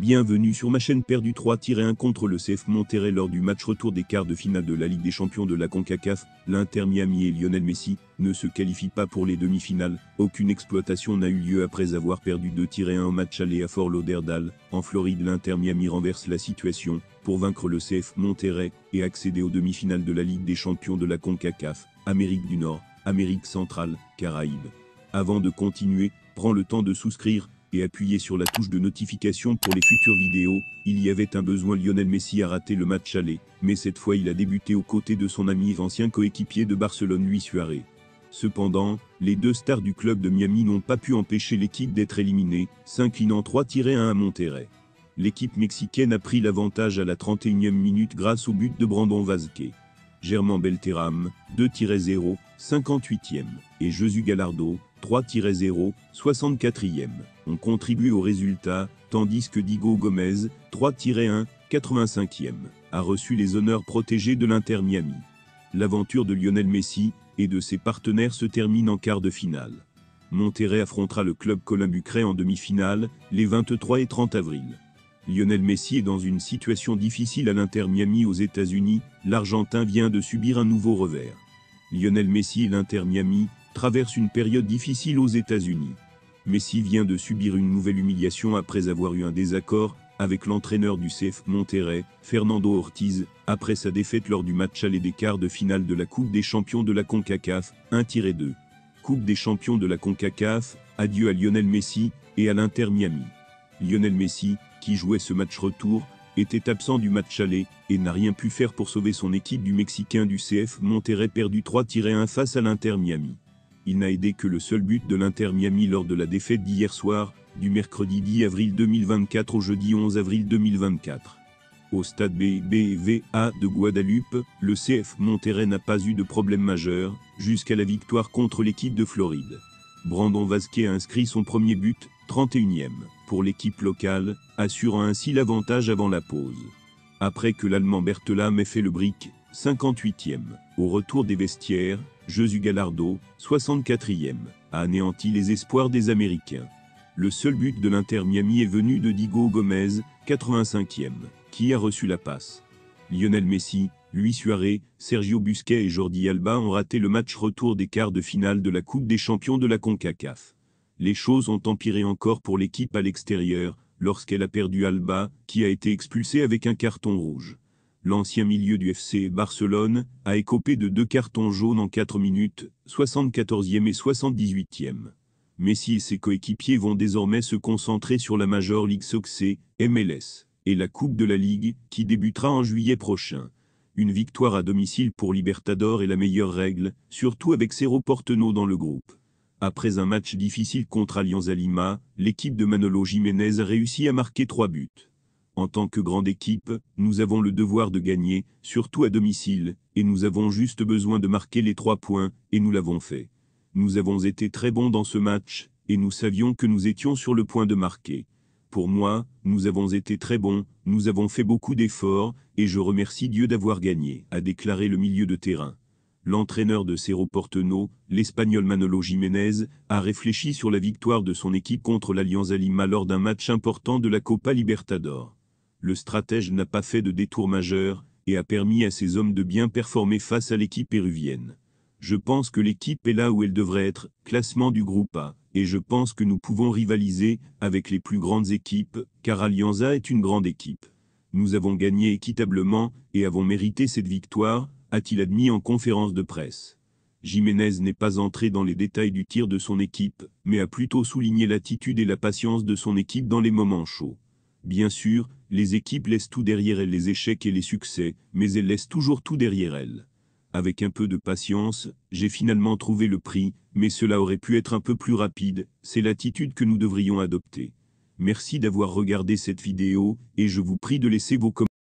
Bienvenue sur ma chaîne. Perdu 3-1 contre le CF Monterrey lors du match retour des quarts de finale de la Ligue des Champions de la CONCACAF. L'Inter Miami et Lionel Messi ne se qualifient pas pour les demi-finales. Aucune exploitation n'a eu lieu après avoir perdu 2-1 au match aller à Fort Lauderdale. En Floride, l'Inter Miami renverse la situation pour vaincre le CF Monterrey et accéder aux demi-finales de la Ligue des Champions de la CONCACAF, Amérique du Nord, Amérique centrale, Caraïbes. Avant de continuer, prends le temps de souscrire et appuyez sur la touche de notification pour les futures vidéos. Il y avait un besoin. Lionel Messi a raté le match aller, mais cette fois il a débuté aux côtés de son ami et ancien coéquipier de Barcelone Luis Suarez. Cependant, les deux stars du club de Miami n'ont pas pu empêcher l'équipe d'être éliminée, s'inclinant 3-1 à Monterrey. L'équipe mexicaine a pris l'avantage à la 31e minute grâce au but de Brandon Vazquez. Germán Beltrán, 2-0, 58e, et Jesús Gallardo, 3-0, 64e, ont contribué au résultat, tandis que Diego Gomez, 3-1, 85e, a reçu les honneurs protégés de l'Inter Miami. L'aventure de Lionel Messi et de ses partenaires se termine en quart de finale. Monterrey affrontera le club Columbus Crew en demi-finale, les 23 et 30 avril. Lionel Messi est dans une situation difficile à l'Inter Miami aux États-Unis. L'Argentin vient de subir un nouveau revers. Lionel Messi et l'Inter Miami traversent une période difficile aux États-Unis. Messi vient de subir une nouvelle humiliation après avoir eu un désaccord avec l'entraîneur du CF Monterrey, Fernando Ortiz, après sa défaite lors du match aller des quarts de finale de la Coupe des Champions de la CONCACAF, 1-2. Coupe des Champions de la CONCACAF, adieu à Lionel Messi et à l'Inter Miami. Lionel Messi, qui jouait ce match retour, était absent du match aller et n'a rien pu faire pour sauver son équipe du Mexicain du CF Monterrey perdu 3-1 face à l'Inter Miami. Il n'a aidé que le seul but de l'Inter Miami lors de la défaite d'hier soir, du mercredi 10 avril 2024 au jeudi 11 avril 2024. Au stade BBVA de Guadeloupe, le CF Monterrey n'a pas eu de problème majeur, jusqu'à la victoire contre l'équipe de Floride. Brandon Vazquez a inscrit son premier but, 31e, pour l'équipe locale, assurant ainsi l'avantage avant la pause. Après que l'Allemand Berthelame ait fait le brick, 58e, au retour des vestiaires, Jesús Gallardo, 64e, a anéanti les espoirs des Américains. Le seul but de l'Inter Miami est venu de Diego Gomez, 85e, qui a reçu la passe. Lionel Messi, Luis Suarez, Sergio Busquets et Jordi Alba ont raté le match retour des quarts de finale de la Coupe des Champions de la CONCACAF. Les choses ont empiré encore pour l'équipe à l'extérieur, lorsqu'elle a perdu Alba, qui a été expulsé avec un carton rouge. L'ancien milieu du FC Barcelone a écopé de 2 cartons jaunes en 4 minutes, 74e et 78e. Messi et ses coéquipiers vont désormais se concentrer sur la Major League Soccer, MLS, et la Coupe de la Ligue, qui débutera en juillet prochain. Une victoire à domicile pour Libertadores est la meilleure règle, surtout avec Cerro Porteño dans le groupe. Après un match difficile contre Alianza Lima, l'équipe de Manolo Jiménez a réussi à marquer 3 buts. En tant que grande équipe, nous avons le devoir de gagner, surtout à domicile, et nous avons juste besoin de marquer les 3 points, et nous l'avons fait. Nous avons été très bons dans ce match, et nous savions que nous étions sur le point de marquer. Pour moi, nous avons été très bons, nous avons fait beaucoup d'efforts, et je remercie Dieu d'avoir gagné, a déclaré le milieu de terrain. L'entraîneur de Cerro Porteño, l'Espagnol Manolo Jiménez, a réfléchi sur la victoire de son équipe contre l'Alianza Lima lors d'un match important de la Copa Libertadores. Le stratège n'a pas fait de détour majeur, et a permis à ses hommes de bien performer face à l'équipe péruvienne. Je pense que l'équipe est là où elle devrait être, classement du groupe A, et je pense que nous pouvons rivaliser avec les plus grandes équipes, car Alianza est une grande équipe. Nous avons gagné équitablement, et avons mérité cette victoire, a-t-il admis en conférence de presse. Jiménez n'est pas entré dans les détails du tir de son équipe, mais a plutôt souligné l'attitude et la patience de son équipe dans les moments chauds. Bien sûr, les équipes laissent tout derrière elles, les échecs et les succès, mais elles laissent toujours tout derrière elles. Avec un peu de patience, j'ai finalement trouvé le prix, mais cela aurait pu être un peu plus rapide, c'est l'attitude que nous devrions adopter. Merci d'avoir regardé cette vidéo, et je vous prie de laisser vos commentaires.